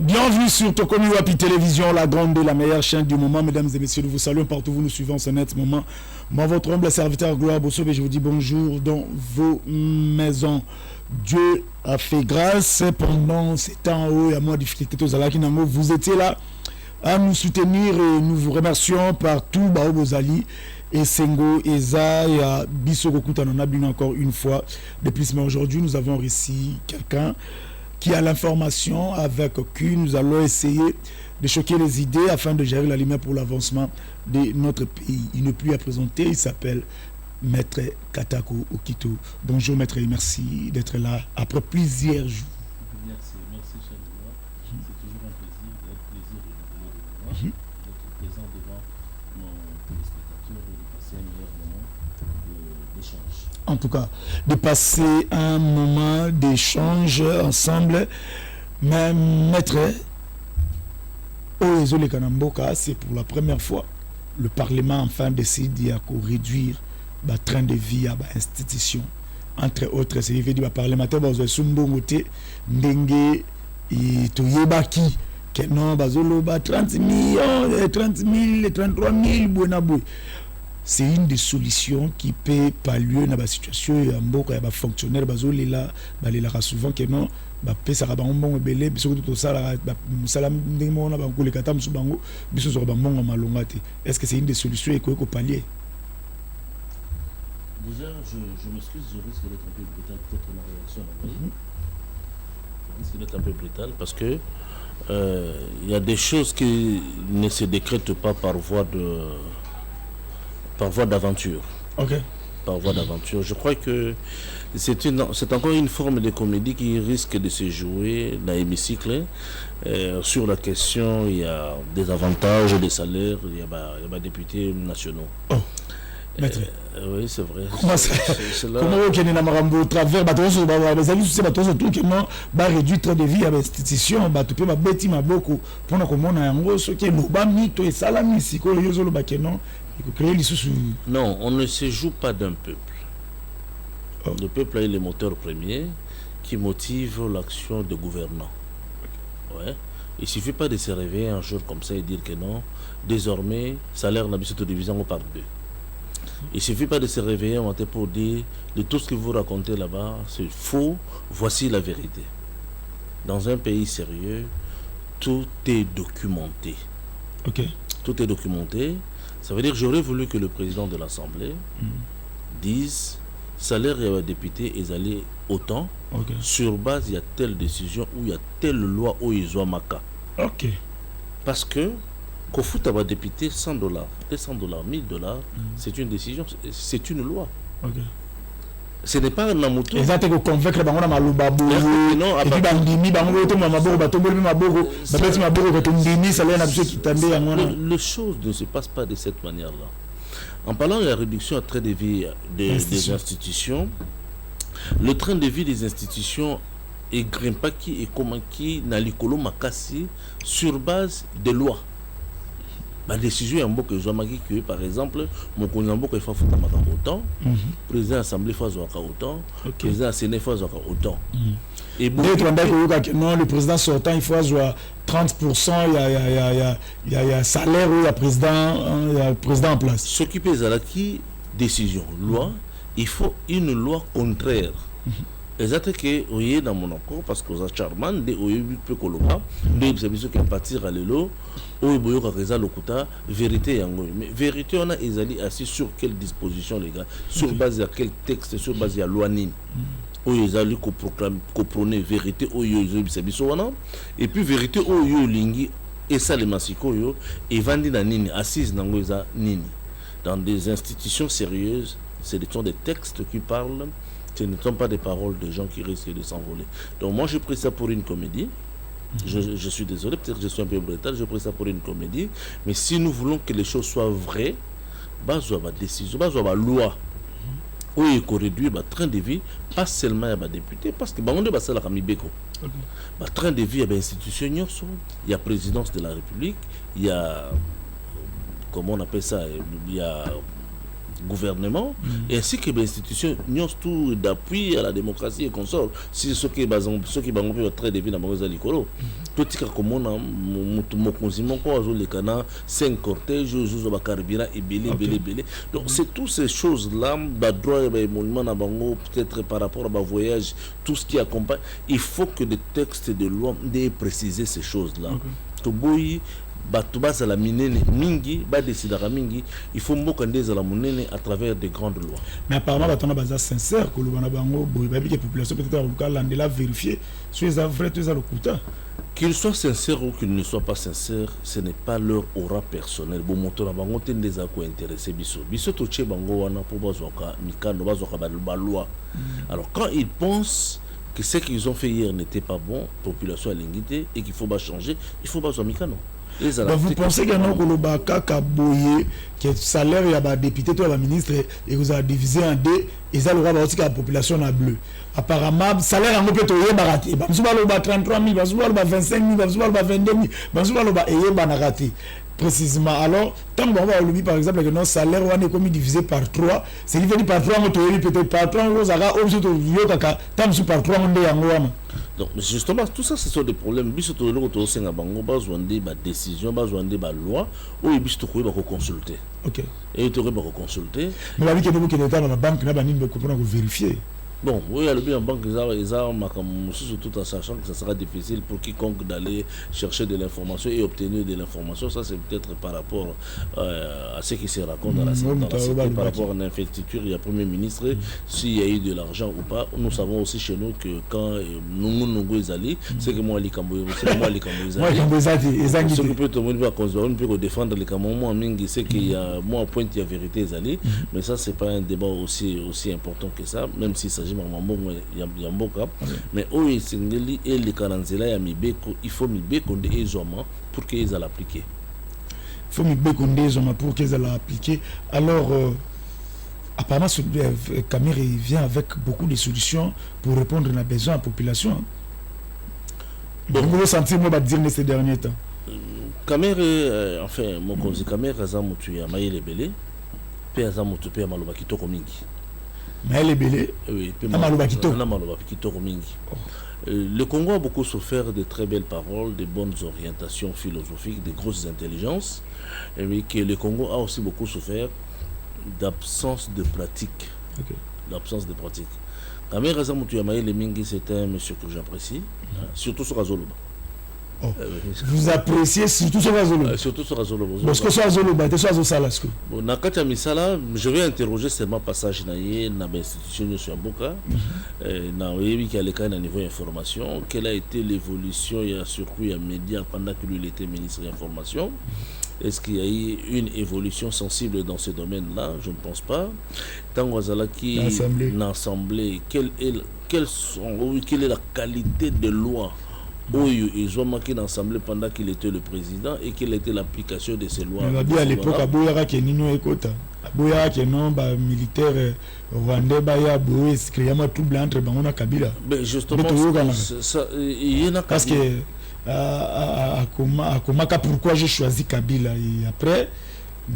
Bienvenue sur Tokomi Wapi Télévision, la grande et la meilleure chaîne du moment. Mesdames et messieurs, nous vous saluons partout où vous nous suivez en ce net moment. Moi, votre humble serviteur Gloire Bosso, je vous dis bonjour dans vos maisons. Dieu a fait grâce pendant ces temps où il y a moins de difficultés. Vous étiez là à nous soutenir et nous vous remercions partout. Baobozali et Sengo, Eza et à Bissokokuta, on a bien encore une fois de plus. Mais aujourd'hui, nous avons réussi quelqu'un qui a l'information avec qui nous allons essayer de choquer les idées afin de gérer la lumière pour l'avancement de notre pays. Il n'est plus à présenter, il s'appelle Maître Katako Okito. Bonjour Maître et merci d'être là après plusieurs jours. Merci cher Noir. C'est toujours un plaisir de vous voir, d'être présent devant nos téléspectateurs et de passer un meilleur moment d'échange. En tout cas, de passer un moment d'échange ensemble. Mais Maître Oezole Kanamboka, c'est pour la première fois le Parlement enfin décide de réduire le train de vie à l'institution. Entre autres, c'est fait du parlementaire dans Sumbongote, Ndenge et Toyebaki, que non, 30 millions, 30 000, 33 000, Buenabou. C'est une des solutions qui peut pallier dans la situation. Il y a des fonctionnaires qui sont souvent que non. Est-ce que c'est une des solutions qu'il faut pallier? Déjà, je m'excuse, je risque d'être un peu brutal, peut-être ma réaction. Je risque d'être un peu brutal parce que il y a des choses qui ne se décrètent pas par voie d'aventure. Ok. Par voie d'aventure. Je crois que c'est encore une forme de comédie qui risque de se jouer dans l'hémicycle. Sur la question, il y a des avantages, des salaires, il y a des députés nationaux. Oh. Maître. Oui, c'est vrai. Comment vous avez au travers les amis, c'est tout qui réduit train de vie à l'institution, tu peux bâtir ma beaucoup pour nous comment on a ce qui est le bas mytho et salami si quoi les autres non. Non, on ne se joue pas d'un peuple. Oh. Le peuple est le moteur premier qui motive l'action des gouvernants. Ouais. Il ne suffit pas de se réveiller un jour comme ça et dire que non, désormais, salaire n'a plus de division par deux. Il ne suffit pas de se réveiller un matin pour dire de tout ce que vous racontez là-bas, c'est faux, voici la vérité. Dans un pays sérieux, tout est documenté. Ok. Tout est documenté. Ça veut dire que j'aurais voulu que le président de l'Assemblée dise salaire et député est allé autant. Okay. Sur base, il y a telle décision ou il y a telle loi où ils ont maka. Ok. Parce que qu'au foot à député $100, $200, $1000, c'est une décision, c'est une loi. Ok. Ce n'est pas un amoto. Et ça te convaincre dans la malubabo. Non, et puis bandimi bango to maboko batoboli maboko babeti maboko to ndimi ça les na biso qui tande ya ngona. Les choses ne se passent pas de cette manière-là. En parlant de la réduction à train de vie des institutions, le train de vie des institutions est grimpaki et komaki na likolo makasi sur base de lois. La décision est un peu que je que par exemple, mon connaissant il faut foutre autant, président de l'Assemblée fait autant, président de la Sénat fait autant. Et non, le président sortant il faut 30%, il y a salaire où il y a président en place. Ce qui pèse à la qui décision, loi, il faut une loi contraire. Exactement que vous dans mon accord parce que vous êtes charmant de vous peut coloba de services qui partir à l'élo ou vous avez le quota vérité yango mais vérité on a ezali assis sur quelle disposition les gars sur base de quel texte sur base de la loi nini ou ezali ko proclame ko prôner vérité ou yo services wana et puis vérité ou yo lingi et ça les masiko yo et vandi na nini assise nango eza nini dans des institutions sérieuses ce sont des textes qui parlent. Ce ne sont pas des paroles de gens qui risquent de s'envoler. Donc moi, je pris ça pour une comédie. Je suis désolé, peut-être que je suis un peu brutal, je pris ça pour une comédie. Mais si nous voulons que les choses soient vraies, bah, il y a une décision, bah, il y a une loi. Où il faut réduire le train de vie, pas seulement les députés, parce que on est la famille Beko. Le train de vie, il y a des institutions, il y a la présidence de la République, il y a, comment on appelle ça, il y a gouvernement, ainsi que les institutions tout d'appui à la démocratie et consorts. Si ceux qui vont très déviés dans les écoles, tout ce qu'on a, les canards, 5 cortèges, carburant et belé. Donc c'est toutes ces choses-là, peut-être par rapport à voyage, tout ce qui accompagne. Il faut que des textes de loi aient précisé ces choses-là. La mingi mingi il faut mokandeza la monene à travers de grandes lois. Mais apparemment batona baza sincère que le bango boy babi que population peut-être au landela vérifier si les vrais tous à l'okuta. Qu'ils soient sincères ou qu'ils ne soient pas sincères, ce n'est pas leur aura personnel. Bon moto na bango tende za ko intéresser biso to che bango wana po bazoka mikando bazoka ba loi. Alors quand ils pensent que ce qu'ils ont fait hier n'était pas bon, population a l'ingité et qu'il faut pas changer, il faut pas mikano. Vous pensez qu'il y a un kaka boye que le salaire il y a des députés, tout le ministre et vous avez divisé en deux et ça le roi aussi que la population a bleu. Apparemment, le salaire en peut être baraté. Vous avez 33 000, vous avez 25 000, vous avez 22 000, vous avez baraté. Précisément. Alors, tant qu'on va au par exemple, que notre salaire est comme divisé par 3, c'est qu'il fait par 3, on peut-être par 3, on va par 3, on est. Donc, justement, tout ça, ce sont des problèmes. Biso to loko to senga bango besoin de décision, besoin de loi, ou biso to ko consulter. OK. Et to ko consulter. Mais la vie que nous qui dans la banque n'a pas ni pour vérifier. Bon, oui, à la banque, ils ont tout en sachant que ça sera difficile pour quiconque d'aller chercher de l'information et obtenir de l'information. Ça, c'est peut-être par rapport à ce qui se raconte dans la cité, par rapport à l'investiture. Il y a Premier ministre, s'il y a eu de l'argent ou pas. Nous savons aussi chez nous que quand nous allons, c'est que moi, les Cambodgiens, ce que peut défendre les Cambodgiens, c'est qu'il y a moins point de vérité, mais ça, c'est pas un débat aussi important que ça, même s'il s'agit mais au Singeli et les Karanzela ya mibeko il faut mibeko de ezoma pour qu'ils aient appliqué. Il faut mibeko de ezoma pour qu'ils aient appliqué. Alors apparemment Kamer vient avec beaucoup de solutions pour répondre aux besoins de la population. Vous sentez moi dire ces derniers temps. Kamer enfin mon conseil Kamer azamutu ya mayele belé pe azamutu pe maloba kitoko mingi. Mais elle est belle. Oui, le Congo a beaucoup souffert de très belles paroles, de bonnes orientations philosophiques, de grosses intelligences, mais que le Congo a aussi beaucoup souffert d'absence de pratique. Okay. D'absence de pratique. Kamer Azamutuyamaye Lemingi, c'est un monsieur que j'apprécie, surtout sur Azoloba. Oh. Vous appréciez surtout sur Azoloba. Surtout sur Azoloba. Parce que sur Azoloba, tu es sur Azoloba. Nakati Misala, je vais interroger seulement passage naïe dans l'institution de Chamboka. Dans le niveau information, quelle a été l'évolution et le circuit à médias pendant que lui était ministre de l'information. Est-ce qu'il y a eu une évolution sensible dans ce domaine-là? Je ne pense pas. Tant qui l'Assemblée, quelle est la qualité de loi ils ont marqué l'Assemblée pendant qu'il était le président et quelle était l'application de ces lois? À l'époque, Aboyara qui est Nino Ekota, Aboyara qui est non militaire rwandais, Baya Boé, c'est créé tout blanc entre Bangouna Kabila. Ben justement, il y en a parce que à Komaka, pourquoi j'ai choisi Kabila et après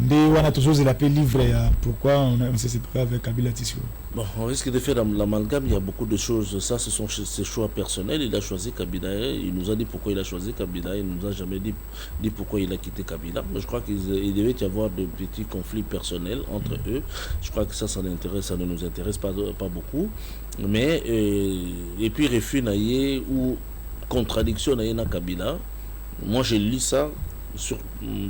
on a toujours l'appel livre pourquoi on s'est séparé avec Kabila Tissou. Bon, on risque de faire l'amalgame, il y a beaucoup de choses, ça ce sont ses choix personnels, il a choisi Kabila, il nous a dit pourquoi il a choisi Kabila, il ne nous a jamais dit pourquoi il a quitté Kabila, mais je crois qu'il devait y avoir de petits conflits personnels entre eux, je crois que ça ne nous intéresse pas beaucoup, mais et puis refus naïe ou contradiction naïe na Kabila, moi j'ai lu ça sur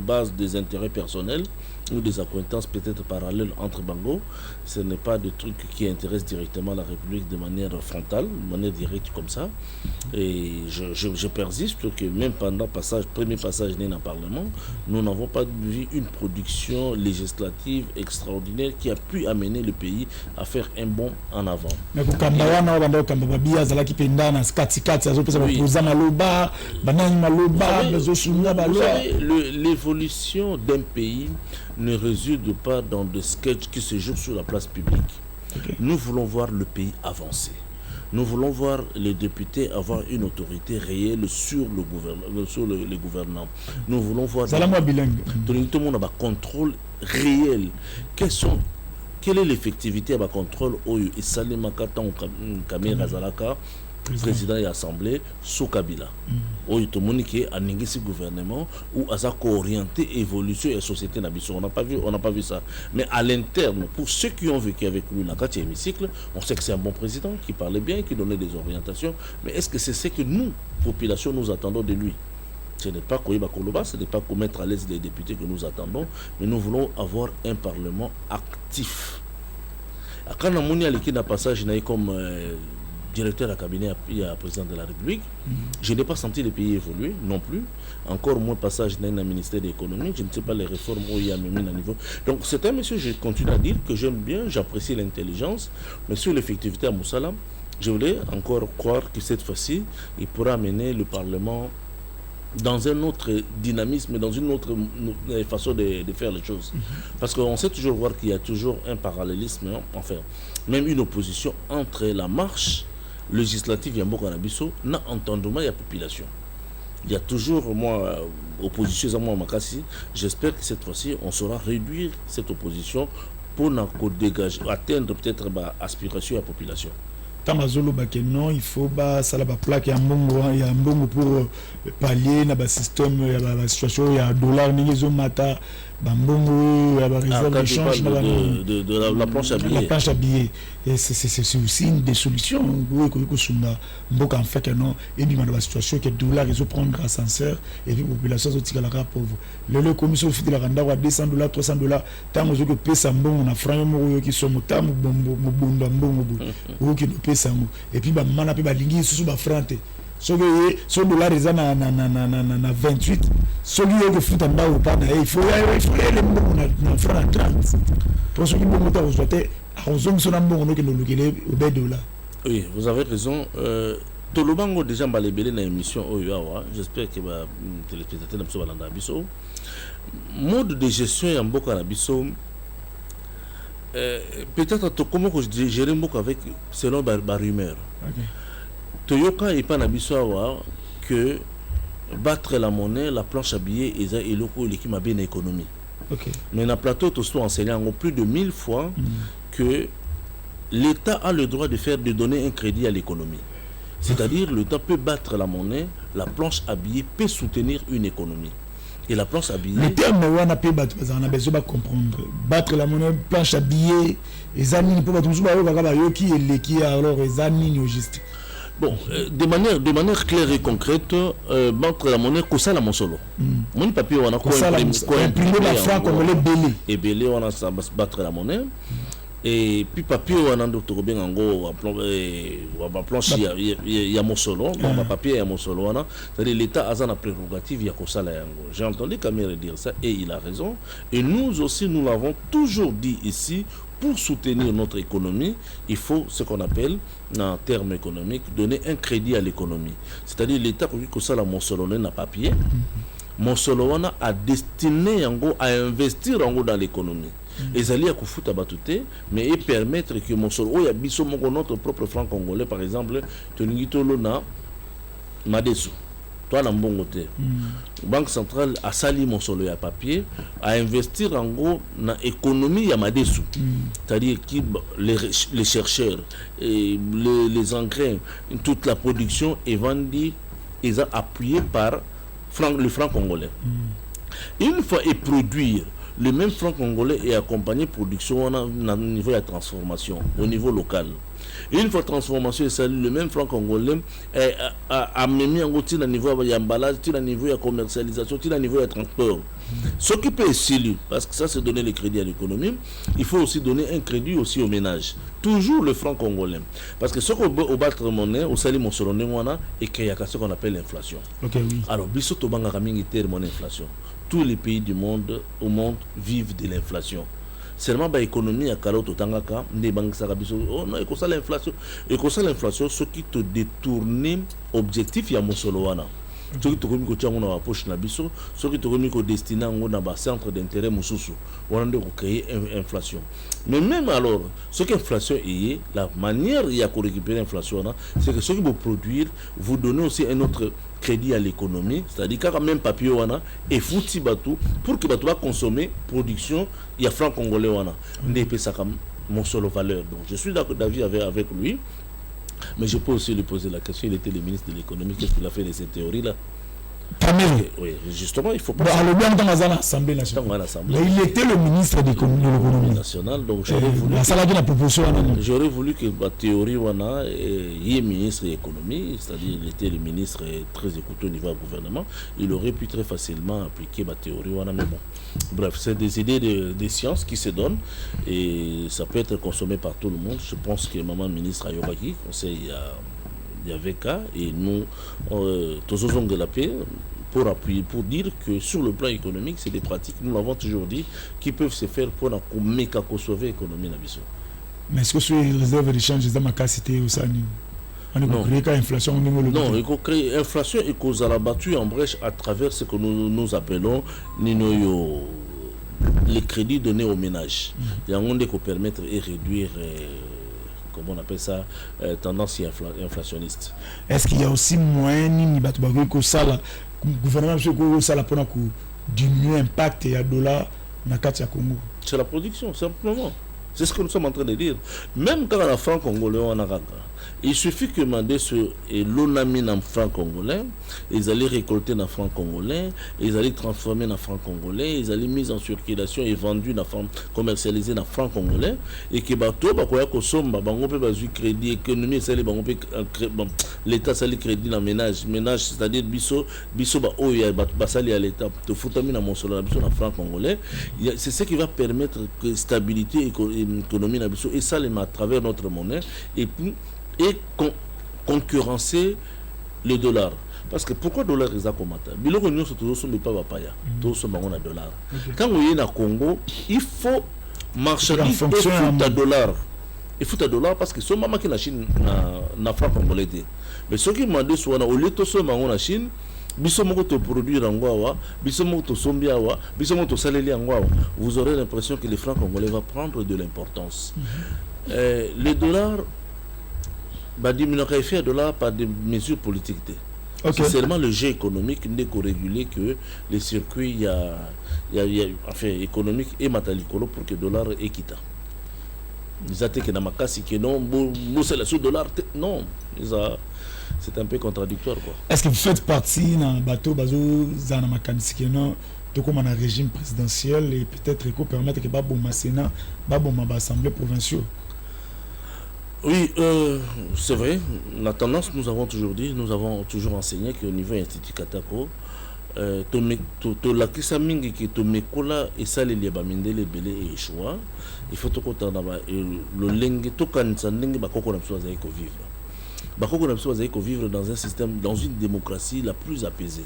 base des intérêts personnels ou des acquaintances peut-être parallèles entre Bango. Ce n'est pas des trucs qui intéressent directement la République de manière frontale, de manière directe comme ça. Et je persiste que même pendant premier passage né dans le Parlement, nous n'avons pas vu une production législative extraordinaire qui a pu amener le pays à faire un bond en avant. Mais l'évolution d'un pays ne réside pas dans des sketchs qui se jouent sur la place publique. Okay. Nous voulons voir le pays avancer. Nous voulons voir les députés avoir une autorité réelle sur les gouvernants. Nous voulons voir tout le monde a un contrôle réel. Quels sont quelle est l'effectivité à contrôle oyo et Salima Katan Kamera Zalaka président et assemblée sous Kabila oyo to monique a ningisi gouvernement ou à sa orienté évolution et société n'abisso. On n'a pas vu ça, mais à l'interne, pour ceux qui ont vécu avec lui dans le hémicycle, on sait que c'est un bon président qui parlait bien, qui donnait des orientations, mais est-ce que c'est ce que nous population nous attendons de lui? Ce n'est pas Koyiba Koloba, ce n'est pas qu'on mettre à l'aise les députés que nous attendons, mais nous voulons avoir un parlement actif. Quand on a mis à l'équipe d'un passage, comme directeur à cabinet et président de la République, je n'ai pas senti le pays évoluer non plus. Encore moins passage dans le ministère de l'économie, je ne sais pas les réformes où il y a mis à niveau. Donc c'est un monsieur, je continue à dire que j'aime bien, j'apprécie l'intelligence, mais sur l'effectivité à Moussala, je voulais encore croire que cette fois-ci, il pourra amener le Parlement dans un autre dynamisme, dans une autre façon de faire les choses. Parce qu'on sait toujours voir qu'il y a toujours un parallélisme, enfin, même une opposition entre la marche législative et Mboka Nabiso, n'a entendu il y a population. Il y a toujours, moi, opposition à moi, Makassi. J'espère que cette fois-ci, on saura réduire cette opposition pour dégager, atteindre peut-être l'aspiration à la population. Non, il faut ça la plaque il y a un bon pour pallier na système la situation il y a dollar nizo mata bambongo ya réserve de change de la planche à billets. La planche à billets et c'est aussi une des solutions que sunga mboka en fait que non et bien dans la situation que dollar ils prendre ascenseur et puis population so tika la pauvre le commission fit de la randa wa $200 $300 tant que pesa mbongo na franc mo qui sont motamu bunda mbongo bo qui pesa et puis mana pe balingi susu ba frante so dollar eza na 28 so que fout en bas ou pas il faut le mbongo na franc 30 pour ceux qui mbongo ta osote a ozongi so na mbongo que no lukele au $. Oui, vous avez raison. Tolobango déjà balébélé dans l'émission Oyawa. J'espère que les téléspectateurs n'ont pas l'andabiso. Mode de gestion en Mboka Nabiso. Peut-être comment je gérer Mboka avec selon la rumeur. Toyoka et pas Nabiso que battre la monnaie, la planche à billets et l'équipe a bien économie. Mais dans le plateau, tout ça enseignant plus de 1000 fois que l'État a le droit de donner un crédit à l'économie. C'est-à-dire l'État peut battre la monnaie, la planche à billets peut soutenir une économie. Et la planche à billets... Le terme on a besoin de comprendre. Battre la monnaie, planche à billets, les amis, pour battre qui alors les amis juste. Bon, de manière claire et concrète, battre la monnaie, c'est ça la monsolo. Mon papier, on a quoi imprimer la franc comme les belés. Et belé, on a battre la monnaie. Et puis papier on a d'autres bien en gros planche il y a mon solo papier il y a mon solo c'est-à-dire l'État a une prérogative il y a ça là. J'ai entendu Kamere dire ça et il a raison et nous aussi nous l'avons toujours dit ici. Pour soutenir notre économie, il faut ce qu'on appelle, en termes économiques, donner un crédit à l'économie. C'est-à-dire l'État, que ça, la Monsolone n'a pas papier. Monsolone a destiné en gros, à investir en gros dans l'économie. Et ça à foutre à batouté, mais et permettre que Monsolone, il y a notre propre franc congolais, par exemple, Toningito Lona, Madesu. Toi, dans bon côté, Banque centrale a sali mon solo à papier, à investir en gros dans l'économie à Madesu. C'est-à-dire que les chercheurs, et engrais, toute la production est vendue, ils sont appuyés par le franc congolais. Une fois et produire, le même franc congolais est accompagné de production au niveau de la transformation, au niveau local. Une fois transformation et salut, le même franc congolais a mis en gros au niveau de l'emballage, au niveau de la commercialisation, au niveau de transport. Ce qui peut essayer, parce que ça c'est donner le crédit à l'économie, il faut aussi donner un crédit aussi aux ménages. Toujours le franc congolais. Parce que ce qu'on veut battre monnaie, au salut mon solonné, et qu'il y a ce qu'on appelle l'inflation. Alors, bisoto banga kamingi terme mon inflation. Tous les pays du monde, au monde, vivent de l'inflation. Seulement l'économie à Kaloto Tangaka, des banques sarabiso, oh non, et ça l'inflation, ce qui te détourne objectif, il y a mon solo. Ce qui te remet côté on a poche na biso, ce qui te remet au destiné on a centre d'intérêt mususu. On a de créer inflation. Mais même alors, ce qu'inflation est, la manière il y a pour récupérer l'inflation, c'est que ce qui vous produire, vous donnez aussi un autre crédit à l'économie, c'est-à-dire quand même papier wana et fouti batou pour que batou va consommer production, il y a franc congolais wana. Ndépé ça comme mon seul valeur. Donc je suis d'accord d'avis avec lui. Mais je peux aussi lui poser la question, il était le ministre de l'économie, qu'est-ce qu'il a fait de ces théories-là? Oui, justement, il faut pas... Bon, l'Assemblée nationale. Mais il était le ministre de l'économie nationale, donc j'aurais voulu que la théorie wana y ministre de l'économie, c'est-à-dire il était le ministre très écouté au niveau du gouvernement, il aurait pu très facilement appliquer la théorie wana, mais bon. Bref, c'est des idées de sciences qui se donnent et ça peut être consommé par tout le monde. Je pense que maman ministre Ayobaki, conseil il y avait cas et nous tous aux de la paix pour appuyer, pour dire que sur le plan économique, c'est des pratiques, nous l'avons toujours dit, qui peuvent se faire pour sauver l'économie. Mais est-ce que sur les réserves d'échange, les amacasités ou ça, on a créé l'inflation? Non, il faut créer l'inflation et qu'on a battu en brèche à travers ce que nous appelons les crédits donnés aux ménages. Il y a un monde qui peut permettre et réduire... comment on appelle ça, tendance inflationniste. Est-ce qu'il y a aussi moyen que ça, le gouvernement pour diminuer l'impact et le dollar dans le Congo? C'est la production, simplement. C'est ce que nous sommes en train de dire. Même quand on a franc congolais, on a il suffit que demander l'onamine en franc congolais, ils allaient récolter dans franc congolais, ils allaient transformer dans franc congolais, ils allaient mis en circulation et vendu dans franc, commercialisé dans franc congolais, et que bateau bakoya kosomba bango pe bazu crédit économie c'est les bango pe l'état ça les crédit dans ménage c'est-à-dire biso ba oya basali à l'état te foutami na monsolo na biso na franc congolais, c'est ce qui va permettre que stabilité économie na biso et ça les à travers notre monnaie et concurrencer le dollar. Parce que pourquoi le dollar est à combattre? Biloko nous sommes tous pas papaya. Tous sommes en dollar. Quand on est au Congo, il faut marchandiser à dollar. Il faut à dollar parce que ce maman qui la Chine na franc congolais. Mais ce qui m'a dit soit au lieu de ce maman en Chine, biso moko to produire en Gwawa, biso moko to sombiawa, biso moko to saleli en Gwawa. Vous aurez l'impression que le franc congolais va prendre de l'importance. Le dollar il fait de là par des mesures politiques. Okay. C'est seulement le jeu économique n'est qu'au réguler que les circuits il y a enfin économique et matalicolo pour que le dollar est quitté. Ils ont que dans ma casse que non, c'est le sous-dollar non, c'est un peu contradictoire quoi. Est-ce que vous faites partie d'un bateau bazo zanamakani que non tout comme un régime présidentiel et peut-être qu'on permettre que babo Sénat, babo assemblée provinciale? Oui, c'est vrai. La tendance, nous avons toujours dit, nous avons toujours enseigné qu'au niveau Institut Katako, la kisamingi qui tomekola et ça les liabamindele belé et choix, il faut tout compter le lengue tout kanisa lengue bakoko na biso ko vivre. Bakoko na biso ko vivre dans un système, dans une démocratie la plus apaisée.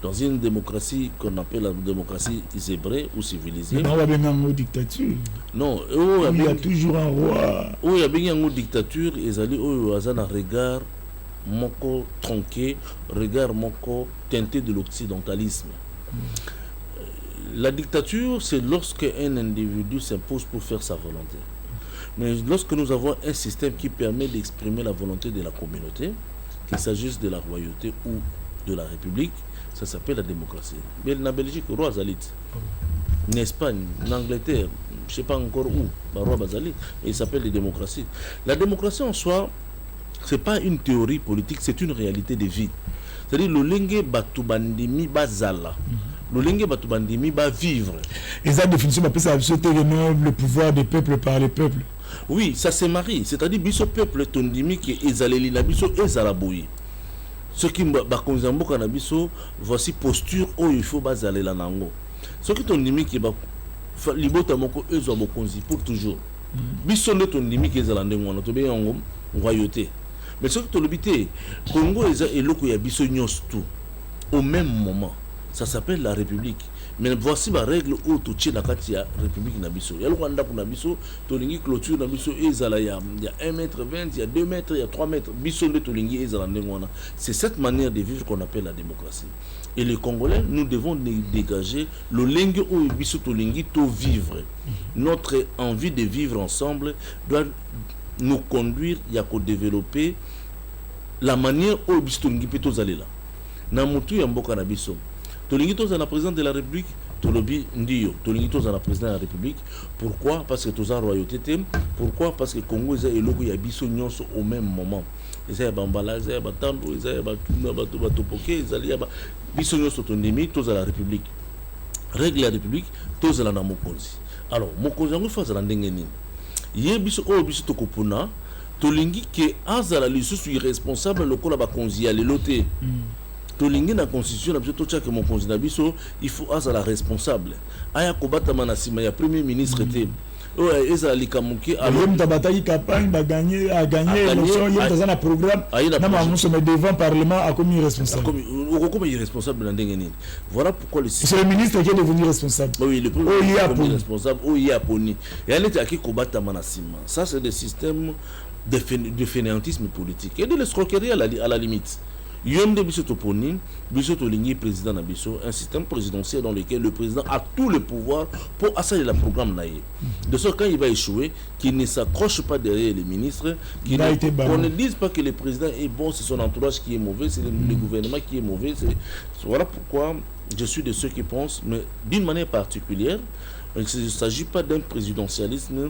Dans une démocratie qu'on appelle la démocratie zébrée ou civilisée. Non, il y a une dictature. Non, il y a toujours un roi. Il y a une dictature, et il y a un regard moko tronqué, regard moko teinté de l'occidentalisme. La dictature, c'est lorsque un individu s'impose pour faire sa volonté. Mais lorsque nous avons un système qui permet d'exprimer la volonté de la communauté, qu'il s'agisse de la royauté ou de la République, ça s'appelle la démocratie. Mais en Belgique, roi Zalit. En Espagne, en Angleterre, je ne sais pas encore où, le roi Bazalit, il s'appelle la démocratie. La démocratie en soi, ce n'est pas une théorie politique, c'est une réalité de vie. C'est-à-dire le lingue batubandimi bazala. Le lingue batubandimi va vivre. Et ça définition appelle ça le pouvoir des peuples par les peuples. Oui, ça se marie. C'est-à-dire biso peuple tondimi qui est ezaleli la biso ezalaboyi. Ce qui bakonzambo kanabiso voici posture où il faut basaler la nango. Ce qui tondimi qui ba libota moko ezo bokonzi pour toujours. Biso ne tondimi qui ezalande ngwana to be yango royauté. Mais ce que tu l'habité, Congo est eloko ya biso nyos tout au même moment. Ça s'appelle la République. Mais voici ma règle où tu la Katia République Nabiso. Il y a le Rwanda pour Nabiso, Tolingi clôture Nabiso, il y a 1m20, il y a 2 mètres, il y a 3 mètres. Biso de Tolingi et Zalandengwana. C'est cette manière de vivre qu'on appelle la démocratie. Et les Congolais, nous devons dégager le lingue où Biso Tolingi to vivre. Notre envie de vivre ensemble doit nous conduire à développer la manière où Biso Tolingi peut aller là. Namutu Yamboka Nabiso. Tolingi toza la présidente de la République, Tolobi Ndiyo. Tolingi toza la présidente de la République. Pourquoi? Parce que toza royauté. Pourquoi? Parce que Congo est logo ya biso nyonso au même moment. Ils ont Bambala, ils ont Batambo, ils ont Batopoké, ils ont biso nyonso tondemi toza la République. Règle la République, toza la Mokonzi. Alors, Mokonzi yango faza la ndenge nini? Ye biso o biso tokopuna, Tolingi ke azala lisusu irresponsable lokola bakonzi ya lelote. Tolingi na constitution na biso tocha que mon konzi na biso il faut azala responsable aya kobata manasima ya premier ministre te o ezala likamuki alors mtabataki campagne ba gagner a gagner élection il y a un programme na mamuso mais devant parlement a commis responsable comme irresponsable na ndenge nini. Voilà pourquoi c'est le ministre qui est devenu responsable. Oui, le premier responsable o ya poni ya neti aki kobata manasima. Ça c'est des systèmes de fainéantisme politique et de l'escroquerie à la limite. Yom de Bissotoponi, Bissotoligny, président Nabiso, un système présidentiel dans lequel le président a tout le pouvoir pour assailler le programme naïe. De sorte quand il va échouer, qu'il ne s'accroche pas derrière les ministres, qu'on ne dise pas que le président est bon, c'est son entourage qui est mauvais, c'est le gouvernement qui est mauvais. Voilà pourquoi je suis de ceux qui pensent, mais d'une manière particulière, il ne s'agit pas d'un présidentialisme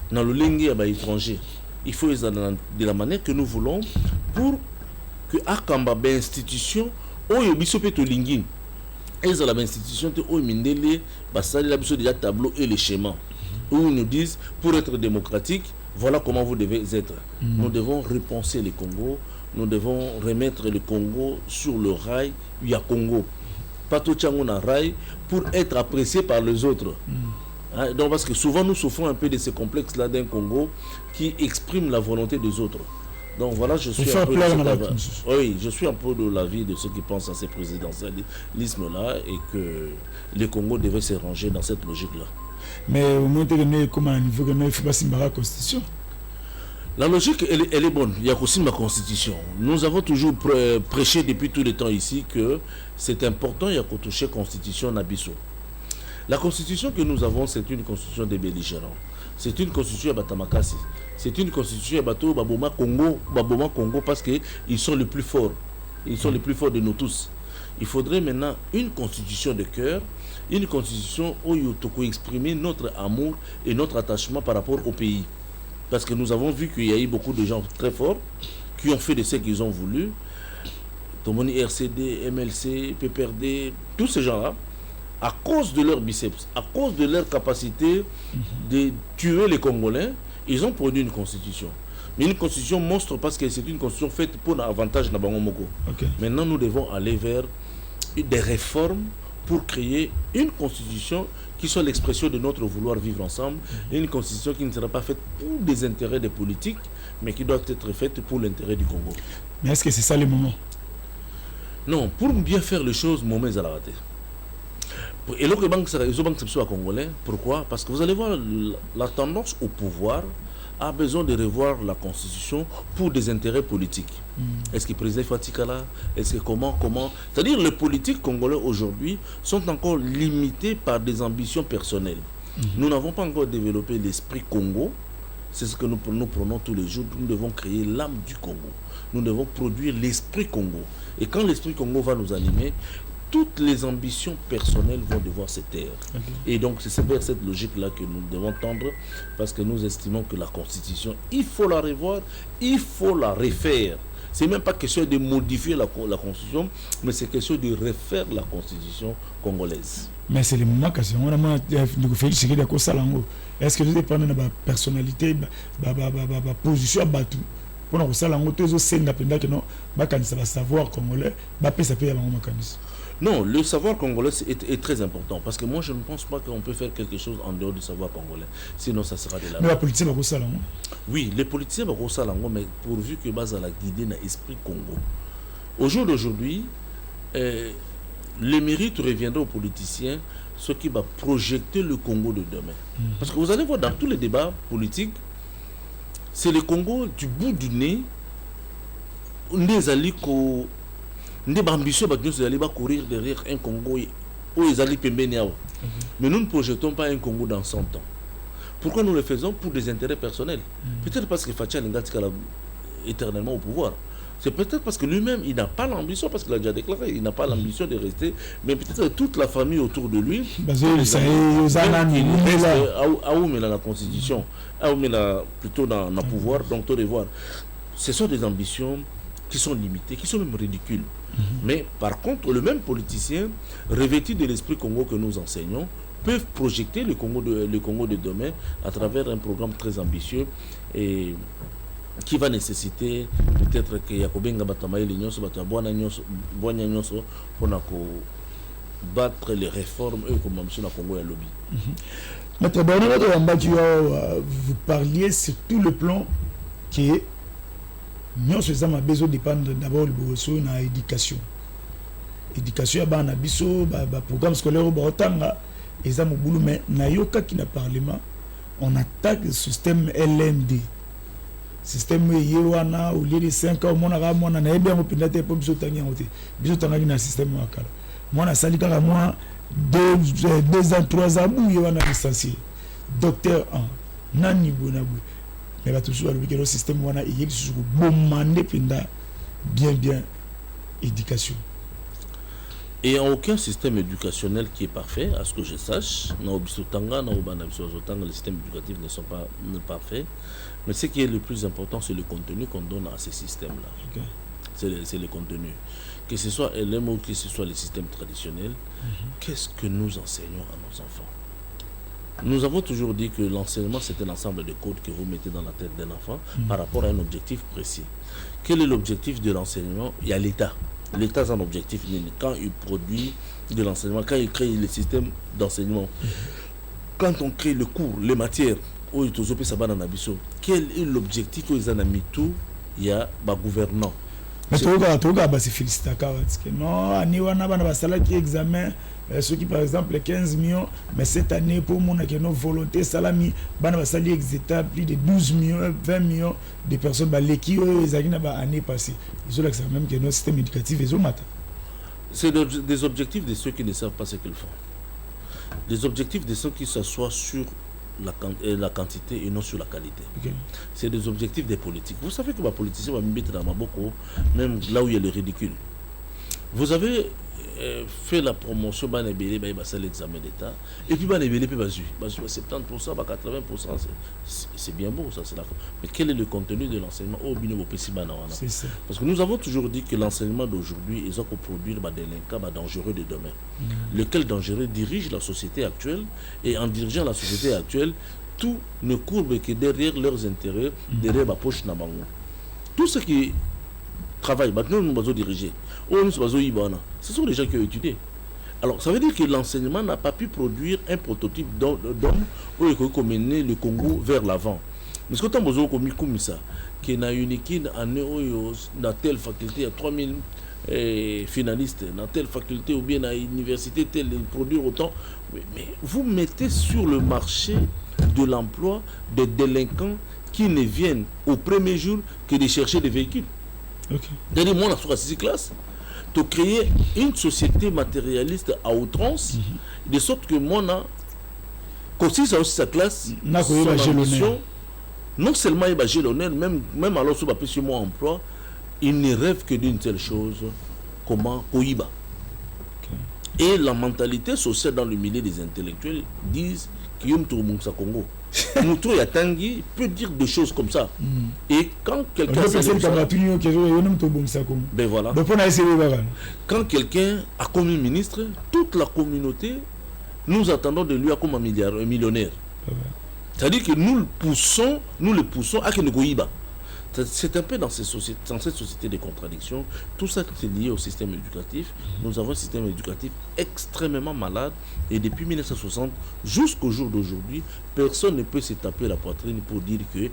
dans le lingue étranger. Il faut de la manière que nous voulons pour que akamba ba institution oyo biso pe to lingin eza la institution te oyo mindele basali la biso déjà tableau et les schémas où ils nous disent pour être démocratique voilà comment vous devez être. Nous devons repenser le Congo, nous devons remettre le Congo sur le rail il y a Congo pas tout chango na rail pour être apprécié par les autres. Donc parce que souvent nous souffrons un peu de ce complexe là d'un Congo qui exprime la volonté des autres. Donc voilà, je suis un peu de l'avis de ceux qui pensent à ces présidentialismes-là et que le Congo devait se ranger dans cette logique-là. Mais au moins, comment il faut pas la constitution. La logique, elle est bonne. Il y a aussi ma constitution. Nous avons toujours prêché depuis tout le temps ici que c'est important, il y a qu'au toucher constitution Nabiso. La constitution que nous avons, c'est une constitution des belligérants. C'est une constitution à Batamakasi. C'est une constitution à Bato Baboma Congo parce qu'ils sont les plus forts. Ils sont les plus forts de nous tous. Il faudrait maintenant une constitution de cœur, une constitution où il faut exprimer notre amour et notre attachement par rapport au pays. Parce que nous avons vu qu'il y a eu beaucoup de gens très forts qui ont fait de ce qu'ils ont voulu. Tomoni RCD, MLC, PPRD, tous ces gens-là, à cause de leur biceps, à cause de leur capacité de tuer les Congolais, ils ont produit une constitution. Mais une constitution monstre parce que c'est une constitution faite pour l'avantage de Bango Moko. Maintenant, nous devons aller vers des réformes pour créer une constitution qui soit l'expression de notre vouloir vivre ensemble, et une constitution qui ne sera pas faite pour des intérêts des politiques, mais qui doit être faite pour l'intérêt du Congo. Mais est-ce que c'est ça le moment? Non, pour bien faire les choses, mon maître a raté. Et le banque sera congolais. Pourquoi? Parce que vous allez voir la tendance au pouvoir a besoin de revoir la constitution pour des intérêts politiques. Est-ce que le président Fatikala? Est-ce que comment? C'est-à-dire les politiques congolais aujourd'hui sont encore limités par des ambitions personnelles. Nous n'avons pas encore développé l'esprit Congo. C'est ce que nous prenons tous les jours. Nous devons créer l'âme du Congo. Nous devons produire l'esprit Congo. Et quand l'esprit Congo va nous animer, toutes les ambitions personnelles vont devoir se taire. Et donc c'est vers cette logique-là que nous devons tendre, parce que nous estimons que la Constitution, il faut la revoir, il faut la refaire. C'est même pas question de modifier la Constitution, mais c'est question de refaire la Constitution congolaise. Mais c'est le moment que on a Félix Salango. Est-ce que vous dépendez de la personnalité, de la position à battre? Pour nous, Salango, tous les scènes d'appel que non, ça va savoir congolais, ça peut y avoir un mécanisme. Non, le savoir congolais est très important, parce que moi je ne pense pas qu'on peut faire quelque chose en dehors du savoir congolais, sinon ça sera de la... Mais la politique va ça là. Oui, les politiciens vont ça là, mais pourvu que base à la guider dans l'esprit Congo. Au jour d'aujourd'hui, le mérite reviendra aux politiciens, ceux qui vont projeter le Congo de demain. Parce que vous allez voir dans tous les débats politiques, c'est le Congo du bout du nez, des ambitions d'aller courir derrière un Congo où ils allaient pembeniao. Mais nous ne projetons pas un Congo dans 100 ans. Pourquoi nous le faisons? Pour des intérêts personnels. Peut-être parce que Fatia Lingatika est éternellement au pouvoir. C'est peut-être parce que lui-même, il n'a pas l'ambition, parce qu'il a déjà déclaré, il n'a pas l'ambition de rester, mais peut-être toute la famille autour de lui, la constitution, plutôt dans le pouvoir, donc tout revoir. Ce sont des ambitions qui sont limitées, qui sont même ridicules. Mais par contre, le même politicien, revêtu de l'esprit Congo que nous enseignons, peuvent projeter le Congo de demain à travers un programme très ambitieux et qui va nécessiter peut-être que Yakobenga Batamaye l'Ignoso, Batamaye pour battre les réformes comme M. Congo et le lobby. Maître Bernard, vous parliez sur tout le plan qui est nous avons besoin de dépendre d'abord de l'éducation. L'éducation, il y a un programme scolaire au Baotanga, et ça, mais Nayoka qui n'a parlement, on attaque le système LMD. Système Yewana, au lieu de 5 ans, on a bien opératé pour Bisotangi. Bisotangi dans le système. Moi, on a sali quand moi 2 ans, 3 ans, où il y a un licencié. Docteur 1, Nani Bonabou. Mais va toujours le système wana il y a bien éducation. Et en aucun système éducationnel qui est parfait, à ce que je sache, les systèmes éducatifs ne sont pas parfaits. Mais ce qui est le plus important, c'est le contenu qu'on donne à ces systèmes-là. Okay. C'est le contenu. Que ce soit LM ou que ce soit les systèmes traditionnels, qu'est-ce que nous enseignons à nos enfants? Nous avons toujours dit que l'enseignement, c'est un ensemble de codes que vous mettez dans la tête d'un enfant par rapport à un objectif précis. Quel est l'objectif de l'enseignement? Il y a l'État. L'État a un objectif. Quand il produit de l'enseignement, quand il crée le système d'enseignement, quand on crée le cours, les matières, quel est l'objectif qu'ils en ont mis tout? Il y a un gouvernant. Mais tu regardes, c'est félicité. Non, il y a un examen. Ceux qui, par exemple, 15 millions, mais cette année, pour mon volonté, salami, plus de 12 millions, 20 millions de personnes qui ont année passée. Ils ont même que notre système éducatif est au matin. C'est des objectifs de ceux qui ne savent pas ce qu'ils font. Des objectifs de ceux qui s'assoient sur la quantité et non sur la qualité. Okay. C'est des objectifs des politiques. Vous savez que les politiciens vont mettre dans ma boko, même là où il y a le ridicule. Vous avez fait la promotion de l'examen d'État et puis 70%, 80%, c'est bien beau ça, c'est la fois. Mais quel est le contenu de l'enseignement au Parce que nous avons toujours dit que l'enseignement d'aujourd'hui ils ont produire des délinquants dangereux de demain. Lequel dangereux dirige la société actuelle et en dirigeant la société actuelle, tout ne courbe que derrière leurs intérêts, derrière ma poche nabango. Tout ce qui travaille, maintenant nous allons diriger. Ce sont les gens qui ont étudié. Alors, ça veut dire que l'enseignement n'a pas pu produire un prototype d'homme où il faut mener le Congo vers l'avant. Mais ce que tu as besoin comme ça, qu'il y a une équipe dans telle faculté, il y a 3000 finalistes, dans telle faculté ou bien à l'université, telle produire autant. Mais vous mettez sur le marché de l'emploi des délinquants qui ne viennent au premier jour que de chercher des véhicules. Okay. D'ailleurs, moi, on a 6 classes. De créer une société matérialiste à outrance, de sorte que moi, aussi sa classe, son ambition, non seulement il va gérer l'honneur, même alors sur sur mon emploi, il ne rêve que d'une seule chose, comment Koiba. Okay. Et la mentalité sociale dans le milieu des intellectuels disent qu'il y a un Congo. Moutou Yatangi peut dire des choses comme ça. Et quand quelqu'un ben voilà. Quand quelqu'un a commis ministre, toute la communauté, nous attendons de lui comme un millionnaire. C'est-à-dire que nous le poussons à qu'il ne goïba. C'est un peu dans cette société de contradictions. Tout ça est lié au système éducatif. Nous avons un système éducatif extrêmement malade. Et depuis 1960 jusqu'au jour d'aujourd'hui, personne ne peut se taper la poitrine pour dire que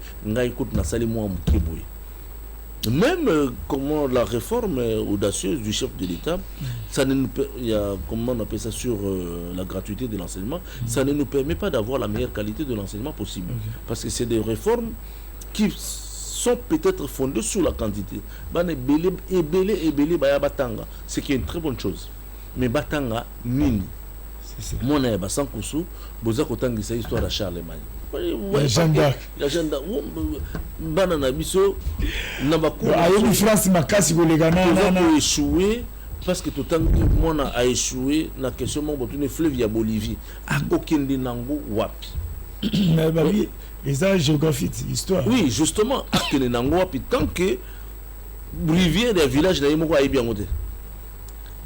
Même comment la réforme audacieuse du chef de l'État, ça ne nous il y a comment on appelle ça sur la gratuité de l'enseignement, ça ne nous permet pas d'avoir la meilleure qualité de l'enseignement possible. Parce que c'est des réformes qui sont peut-être fondées sur la quantité. Ce qui est une très bonne chose. Mais Batanga, nini. Moi, je suis sans coussou, je suis histoire de Charlemagne. La Jeanne d'Arc. La Jeanne d'Arc. Banana biso, France makasi kolegana na échoué parce que tout le temps mon a échoué la question mon botune fleuve ya Bolivie a kokende nango wapi. Mais bah oui, et ça géographie histoire. Oui, justement, a kokende nango wapi tant que rivière des villages na yimoko ayi bien ngote.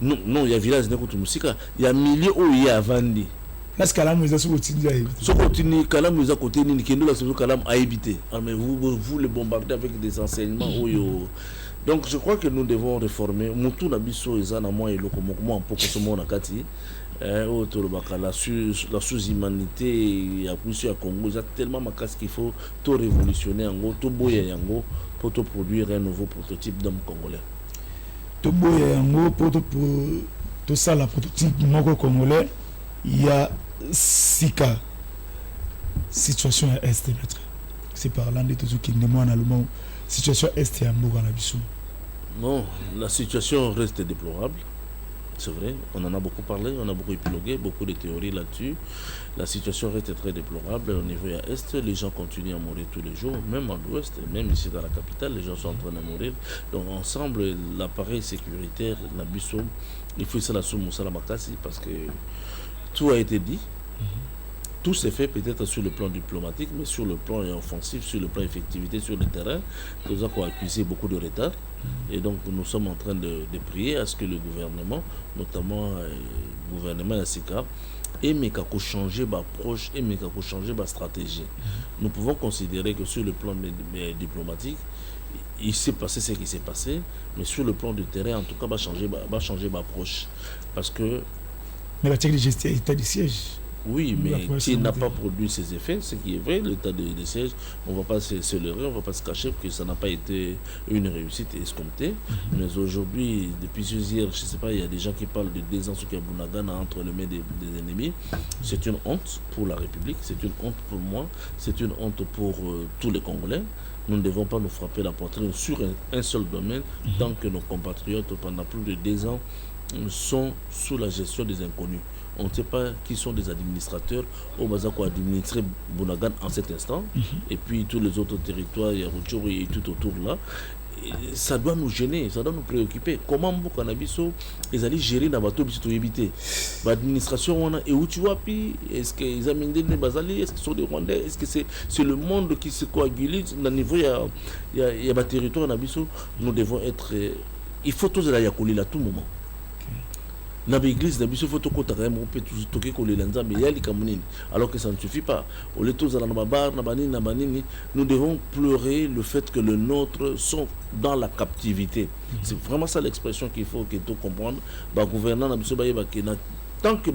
Non, il y a village n'est pas tout musica, il y a milliers où il y a vendu. Là, ce Kalam nous a soutenu. Ce continue, Kalam nous a côté ni qui nous la solution Kalam a évité. Mais vous le bombardez avec des enseignements. Donc je crois que nous devons réformer. Moutou Nabiso Ezana moi et Lokomokmo en Poko Somo Nakati. La sous-humanité, il y a plusieurs Congo, il y a tellement de casse qu'il faut tout révolutionner en gros, tout boyer en gros pour tout produire un nouveau prototype d'homme congolais. Tout boyer en gros pour tout ça, la prototype du Moko congolais, il y a 6 cas. Situation à Est, c'est parlant de tout ce qui est moins en allemand. Situation à Est et à Mboga Nabissou. Non, la situation reste déplorable. C'est vrai, on en a beaucoup parlé, on a beaucoup épilogué, beaucoup de théories là-dessus. La situation reste très déplorable au niveau à Est. Les gens continuent à mourir tous les jours, même à l'Ouest, même ici dans la capitale, les gens sont en train de mourir. Donc ensemble, l'appareil sécuritaire, la Bissau, il faut ça la Soumoussa la Makassi parce que tout a été dit. Tout s'est fait peut-être sur le plan diplomatique, mais sur le plan offensif, sur le plan effectivité, sur le terrain, nous avons accusé beaucoup de retard. Et donc nous sommes en train de prier à ce que le gouvernement, notamment le gouvernement Yassika, ait changer d'approche, ait changer de stratégie. Nous pouvons considérer que sur le plan diplomatique, il s'est passé ce qui s'est passé, mais sur le plan du terrain, en tout cas, va changer d'approche. Parce que... Mais la technique de gestion état de siège. Oui, mais qui n'a pas produit ses effets, ce qui est vrai, l'état de siège, on ne va pas se leurrer, on ne va pas se cacher que ça n'a pas été une réussite escomptée. Mais aujourd'hui, depuis hier, je ne sais pas, il y a des gens qui parlent de 2 ans sur Kabunagana entre les mains des ennemis. C'est une honte pour la République, c'est une honte pour moi, c'est une honte pour tous les Congolais. Nous ne devons pas nous frapper la poitrine sur un seul domaine tant que nos compatriotes, pendant plus de 2 ans, sont sous la gestion des inconnus. On ne sait pas qui sont des administrateurs au Bazar qui administrer Bunagan en cet instant. Et puis tous les autres territoires, il y a Rutshuru et tout autour là. Et ça doit nous gêner, ça doit nous préoccuper. Comment Mbokanabiso, ils allaient gérer dans bateau pour éviter l'administration, on a et où tu vois, puis est-ce qu'ils amènent des Bazali, est-ce que ce sont des Rwandais, est-ce que c'est le monde qui se coagule dans le niveau, il y a des territoires Nabiso, nous devons être. Il faut tous aller à Yakouli à tout moment. Dans l'église, alors que ça ne suffit pas. Nous devons pleurer le fait que les nôtres sont dans la captivité. C'est vraiment ça l'expression qu'il faut que tu comprennes. Tant que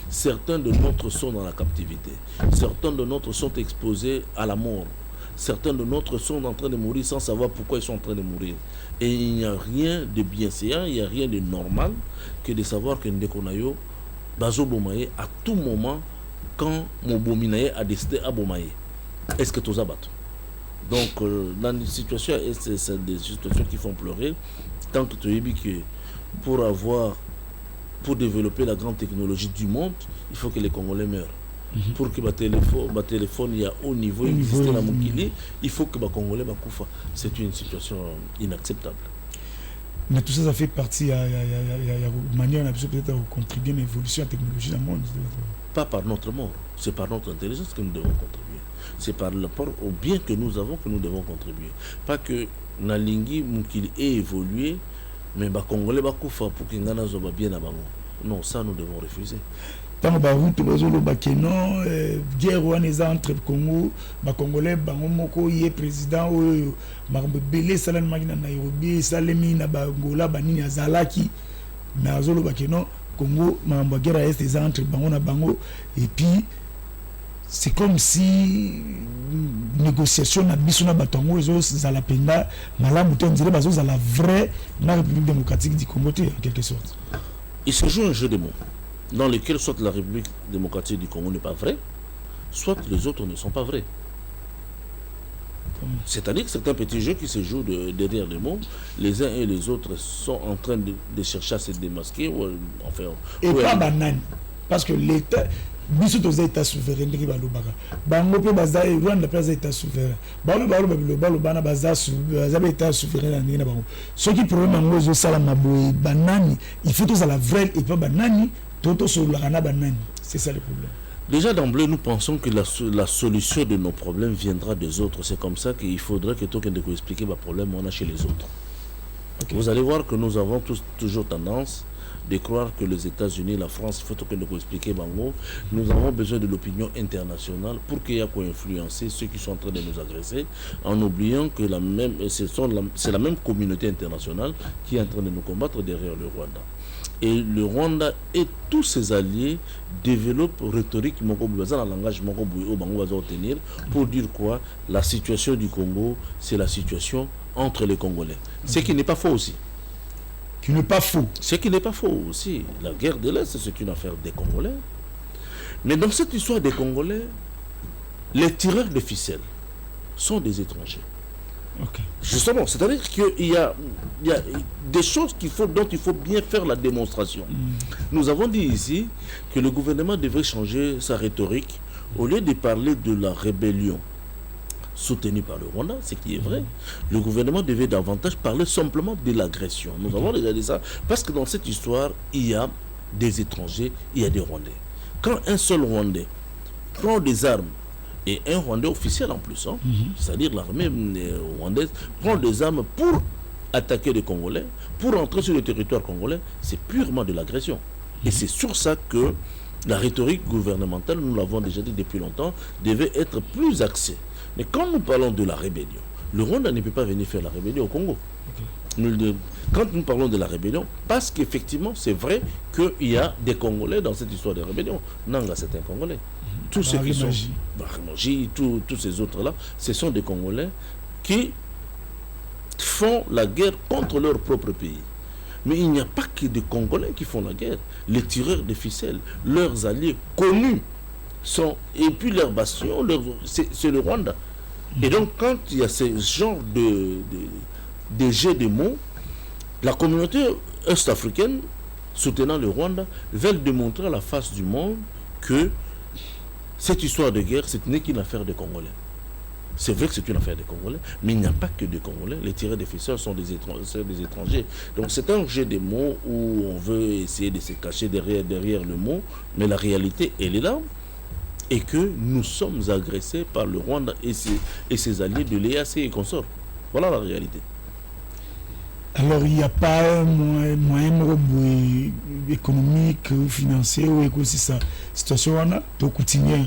certains de nôtres sont dans la captivité, certains de nôtres sont exposés à la mort. Certains de nôtres sont en train de mourir sans savoir pourquoi ils sont en train de mourir. Et il n'y a rien de bienséant, il n'y a rien de normal que de savoir que Ndekonayo, Bazo Bomaye, à tout moment, quand mon Bominaye a décidé à Bomaye, est-ce que tout abattu? Donc, dans des situations, c'est des situations qui font pleurer. Tant que tu as dit que pour développer la grande technologie du monde, il faut que les Congolais meurent. Pour que ma téléphone il y a haut niveau existe dans Mokili, il faut que les Congolais bakoufa. C'est une situation inacceptable. Mais tout ça, ça fait partie, il y a manière on a besoin peut-être de contribuer à l'évolution de la technologie dans le monde. Pas par notre mort, c'est par notre intelligence que nous devons contribuer. C'est par rapport au bien que nous avons que nous devons contribuer. Pas que Nalingi Mokili ait évolué, mais les Congolais bakoufa pour qu'ils n'en aient bien à Bango. Non, ça nous devons refuser. Tant que baroute bazolo bakeno guerre wana entre Congo ba Congolais bango moko yé président oyo makambo belé salani makina na Nairobi salemi na bangola banini azalaki mais azolo bakeno Congo makambo guerre est entre bango na bango et puis c'est comme si négociation na biso na batongo ezo zala penda malamu te ndile bazo zala vrai na République démocratique du Congo en quelque sorte. Il se joue un jeu de mots dans lequel soit la République démocratique du Congo n'est pas vraie, soit les autres ne sont pas vrais. C'est-à-dire que c'est un petit jeu qui se joue derrière les mots. Les uns et les autres sont en train de chercher à se démasquer. Ou, enfin, et pas banane. Parce que l'État, biso toza État souverain ndeki balobaka. Bango pe baza Rwanda pe État souverain. Balobana baza État souverain na ndenge na bango. Ce qui problème ngo zo sala maboye banani, il faut tous à la vraie et pas banani, toto so la banani. C'est ça le problème. Déjà d'emblée, nous pensons que la solution de nos problèmes viendra des autres. C'est comme ça qu'il faudrait que tout le monde explique les problèmes qu'on a chez les autres. Okay. Vous allez voir que nous avons toujours tendance de croire que les États-Unis, la France, il faut que nous expliquions Bango. Nous avons besoin de l'opinion internationale pour qu'il y ait quoi influencer ceux qui sont en train de nous agresser, en oubliant que c'est la même communauté internationale qui est en train de nous combattre derrière le Rwanda. Et le Rwanda et tous ses alliés développent rhétorique dans le langage pour dire quoi? La situation du Congo, c'est la situation entre les Congolais. Ce qui n'est pas faux aussi. Qui n'est pas faux. Ce qui n'est pas faux aussi. La guerre de l'Est, c'est une affaire des Congolais. Mais dans cette histoire des Congolais, les tireurs de ficelles sont des étrangers. Okay. Justement, c'est-à-dire qu'il y a des choses dont il faut bien faire la démonstration. Nous avons dit ici que le gouvernement devrait changer sa rhétorique. Au lieu de parler de la rébellion soutenue par le Rwanda, ce qui est vrai, le gouvernement devait davantage parler simplement de l'agression. Nous avons regardé ça parce que dans cette histoire, il y a des étrangers, il y a des Rwandais. Quand un seul Rwandais prend des armes, et un Rwandais officiel en plus, c'est-à-dire l'armée rwandaise, prend des armes pour attaquer les Congolais, pour entrer sur le territoire congolais, c'est purement de l'agression. Et c'est sur ça que la rhétorique gouvernementale, nous l'avons déjà dit depuis longtemps, devait être plus axée. Mais quand nous parlons de la rébellion, le Rwanda ne peut pas venir faire la rébellion au Congo. Quand nous parlons de la rébellion, parce qu'effectivement, c'est vrai qu'il y a des Congolais dans cette histoire de rébellion. Nanga, c'est un Congolais. Tous ceux qui sont tous ces autres-là, ce sont des Congolais qui font la guerre contre leur propre pays. Mais il n'y a pas que des Congolais qui font la guerre. Les tireurs de ficelles, leurs alliés connus, et puis leur bastion, c'est le Rwanda. Et donc, quand il y a ce genre de jets de mots, la communauté est-africaine, soutenant le Rwanda, veut démontrer à la face du monde que cette histoire de guerre, ce n'est qu'une affaire des Congolais. C'est vrai que c'est une affaire des Congolais, mais il n'y a pas que des Congolais. Les tireurs des ficelles sont des étrangers. Donc c'est un jeu de mots où on veut essayer de se cacher derrière le mot, mais la réalité, elle est là. Et que nous sommes agressés par le Rwanda et ses alliés de l'EAC et consorts. Voilà la réalité. Alors il n'y a pas un moyen économique ou financier ou aussi sa situation de coutumière.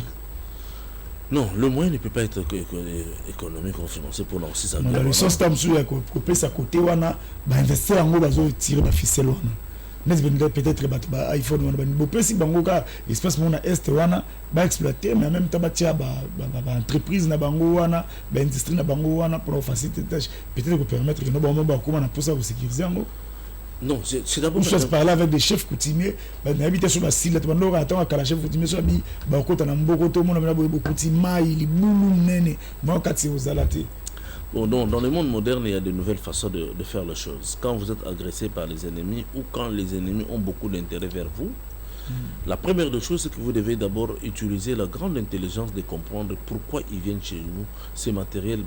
Non, le moyen ne peut pas être économique ou financier pour lancer sa guerre. Dans le sens où il y a coupé sa côté, on a investir en gros, tirer la ficelle. Peut-être iPhone, si bangoka espace mon est wana ba exploiter, mais en même temps batia entreprise na bango wana ba industrie na bango wana pour faciliter tâche, peut-être pour permettre que nos bango ba comment pour ça vous sécuriser en gros. Non, c'est d'abord je parler avec des chefs coutumiers, n'habiter sur la sile bando attend à la chef coutumier sur bi ba kota na mboko to mon na beaucoup coutumier il boulou nene moi kati aux alaté. Bon, dans le monde moderne, il y a de nouvelles façons de faire les choses. Quand vous êtes agressé par les ennemis ou quand les ennemis ont beaucoup d'intérêt vers vous, la première des choses, c'est que vous devez d'abord utiliser la grande intelligence de comprendre pourquoi ils viennent chez nous, ces matériels,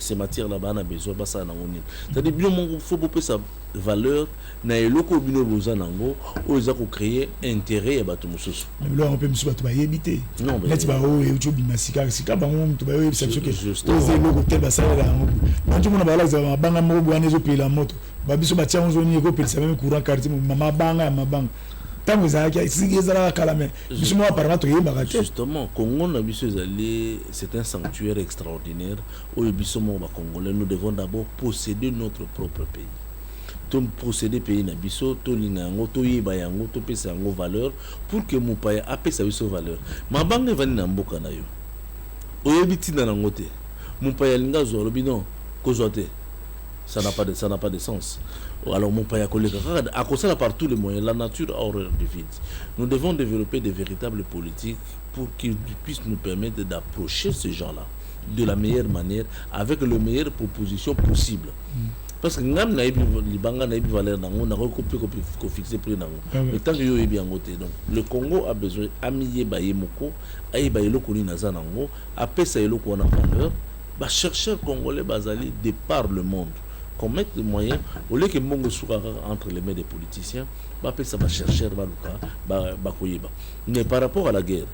ces matières-là, on a besoin, c'est-à-dire, il faut beaucoup sa valeur, na eloko bino boza nango, ou ils ont créé intérêt à bateau moussous. Mais là, on peut me souhaiter pas éviter. Non, mais tu vas au YouTube, masika, sika, bango, tu vas au c'est que les locaux bah ça là. Quand tu m'as parlé, ça va banga mo boane zo pela moto. Ba biso ba tia on zoni ko pela même courant quartier, mama banga ma banga. Justement, Congo c'est un sanctuaire extraordinaire où nous devons d'abord posséder notre propre pays. ton procédé pays na biso to lingango to yeba yango to pesa yango valeur pour que mopaya apesa biso valeur mabanga vani na mboka na yo oyebi tinda nango te mopaya linga zo lobi non kozwa te ça n'a pas de sens. Alors mon paya collègue à cause de par tous les moyens la nature a horreur du vide. Nous devons développer des véritables politiques pour qu'ils puissent nous permettre d'approcher ces gens-là de la meilleure manière avec les meilleures propositions possibles. Parce que ngam na libanga na valeur nango na ko fixer prix nango. Mais tant que yo yebi angote donc le Congo a besoin amiye baye moko ayi baye lokoni naza nango apesa eloko na valeur ba chercheurs congolais bazali de par le monde qu'on mette les moyens au lieu que mongo soit entre les mains des politiciens ça va chercher mais par rapport à la guerre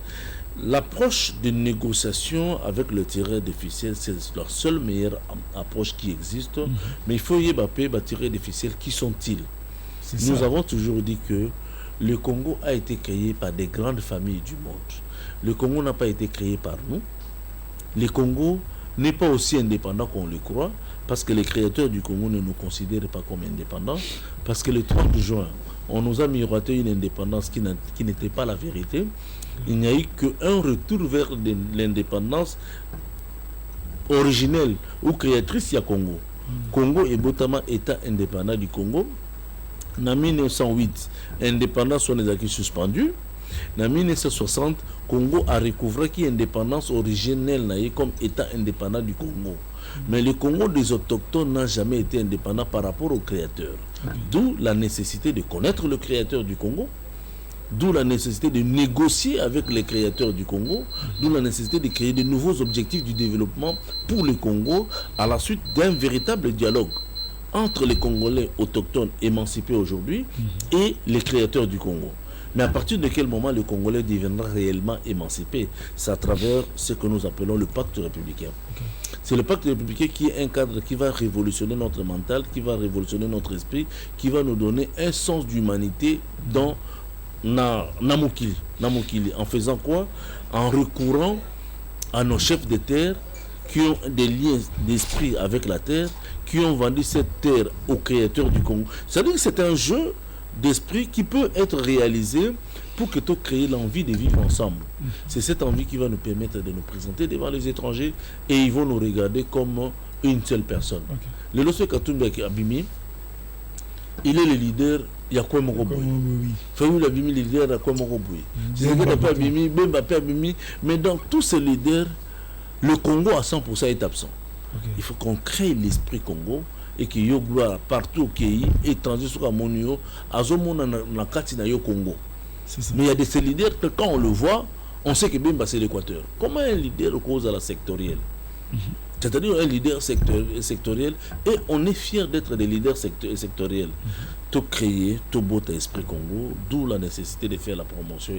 l'approche de négociation avec le tireur de ficelle c'est la seule meilleure approche qui existe mais il faut y tirer des ficelles qui sont-ils nous avons toujours dit que le Congo a été créé par des grandes familles du monde. Le Congo n'a pas été créé par nous. Le Congo n'est pas aussi indépendant qu'on le croit, parce que les créateurs du Congo ne nous considèrent pas comme indépendants, parce que le 30 juin, on nous a miroité une indépendance qui n'était pas la vérité. Il n'y a eu qu'un retour vers l'indépendance originelle ou créatrice du Congo. Congo est notamment État indépendant du Congo. En 1908, l'indépendance sont les acquis suspendus. En 1960, Congo a recouvré qui indépendance originelle comme État indépendant du Congo. Mais le Congo des autochtones n'a jamais été indépendant par rapport au créateur. D'où la nécessité de connaître le créateur du Congo, d'où la nécessité de négocier avec les créateurs du Congo, d'où la nécessité de créer de nouveaux objectifs du développement pour le Congo à la suite d'un véritable dialogue entre les Congolais autochtones émancipés aujourd'hui et les créateurs du Congo. Mais à partir de quel moment le Congolais deviendra réellement émancipé? C'est à travers ce que nous appelons le pacte républicain. C'est le pacte républicain qui est un cadre qui va révolutionner notre mental, qui va révolutionner notre esprit, qui va nous donner un sens d'humanité dans Namukili. En faisant quoi? En recourant à nos chefs de terre qui ont des liens d'esprit avec la terre, qui ont vendu cette terre aux créateurs du Congo. C'est-à-dire que c'est un jeu d'esprit qui peut être réalisé pour que tu crées l'envie de vivre ensemble. C'est cette envie qui va nous permettre de nous présenter devant les étrangers et ils vont nous regarder comme une seule personne. Le Lossé Katumbi Abimi, il est le leader. Il y a quoi mon le leader de quoi mon mais dans tous ces leaders, le Congo à 100% est absent. Il faut qu'on crée l'esprit Congo et qu'il y ait gloire partout au pays, étranger sur la monio, à Zomona na Katina yo Congo. Mais il y a des ces leaders que quand on le voit, on sait que Bemba c'est l'Équateur. Comment un leader cause à la sectorielle? C'est-à-dire un leader sectoriel et on est fier d'être des leaders sectoriels. Tout créer, tout beau esprit Congo, d'où la nécessité de faire la promotion.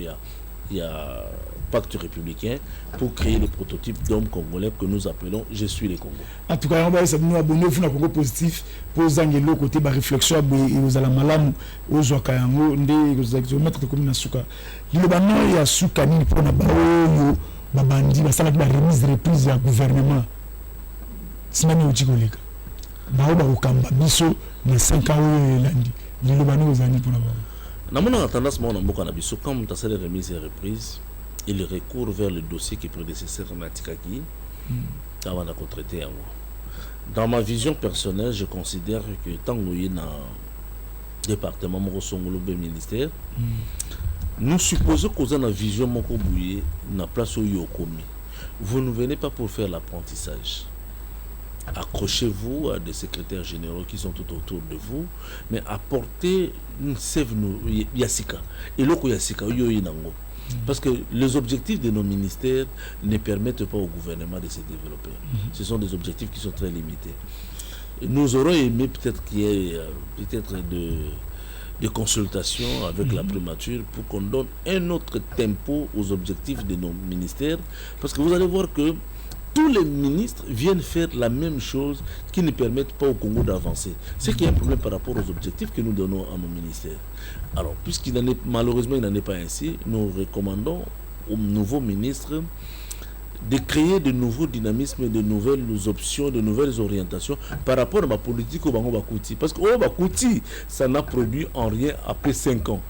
Il y a pacte républicain pour créer les prototypes d'hommes congolais que nous appelons Je suis les Congo. En tout cas, on va essayer de nous abonner au Congo positif pour l'autre côté de la réflexion et aux alamalamu, aux okayango, aux exomètres de commune Suka. Il y a Suka ni pour na bao babandi basala la remise reprise du gouvernement. Simani uchikoleka. Bao ba ukamba biso na 5 ans landi. Il y a aux années pour la bao. Namona tendance mon mboka na biso comme ta seule remise et reprise. Il recourt vers le dossier qui prédécesseur Matikaki avant de traiter. Dans ma vision personnelle, je considère que tant que nous dans le département Morosongolo ministère, nous supposons qu'on a une vision Mokobouye na place où Yokomi. Vous ne venez pas pour faire l'apprentissage. Accrochez-vous à des secrétaires généraux qui sont tout autour de vous, mais apportez une sève Yassika. Et l'autre Yassika, Yoyinango. Parce que les objectifs de nos ministères ne permettent pas au gouvernement de se développer. Ce sont des objectifs qui sont très limités. Nous aurons aimé peut-être qu'il y ait peut-être de consultations avec la primature pour qu'on donne un autre tempo aux objectifs de nos ministères. Parce que vous allez voir que tous les ministres viennent faire la même chose qui ne permettent pas au Congo d'avancer. C'est qu'il y a un problème par rapport aux objectifs que nous donnons à nos ministères. Alors, malheureusement il n'en est pas ainsi, nous recommandons aux nouveaux ministres de créer de nouveaux dynamismes, de nouvelles options, de nouvelles orientations par rapport à ma politique au Bango Bakouti. Parce que au Bakouti, ça n'a produit en rien après 5 ans.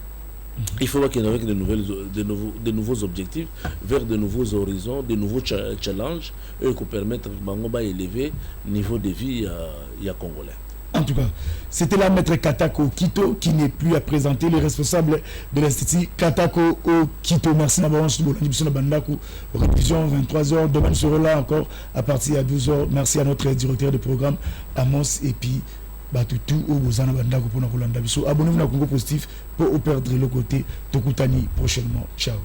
Il faut qu'il y ait avec de nouveaux objectifs, vers de nouveaux horizons, de nouveaux challenges, et qu'on permette Bango ba élever le niveau de vie à Congolais. En tout cas, c'était la maître Katako Kito qui n'est plus à présenter, le responsable de l'Institut Katako au Kito. Merci d'avoir suivi la Bandaku. Révision 23h. Demain, nous serons là encore à partir de 12h. Merci à notre directeur de programme, Amos, et puis Batutu au Bozana Bandaku pour nous. Abonnez-vous à Congo Positif pour perdre le côté. Tokutani prochainement. Ciao.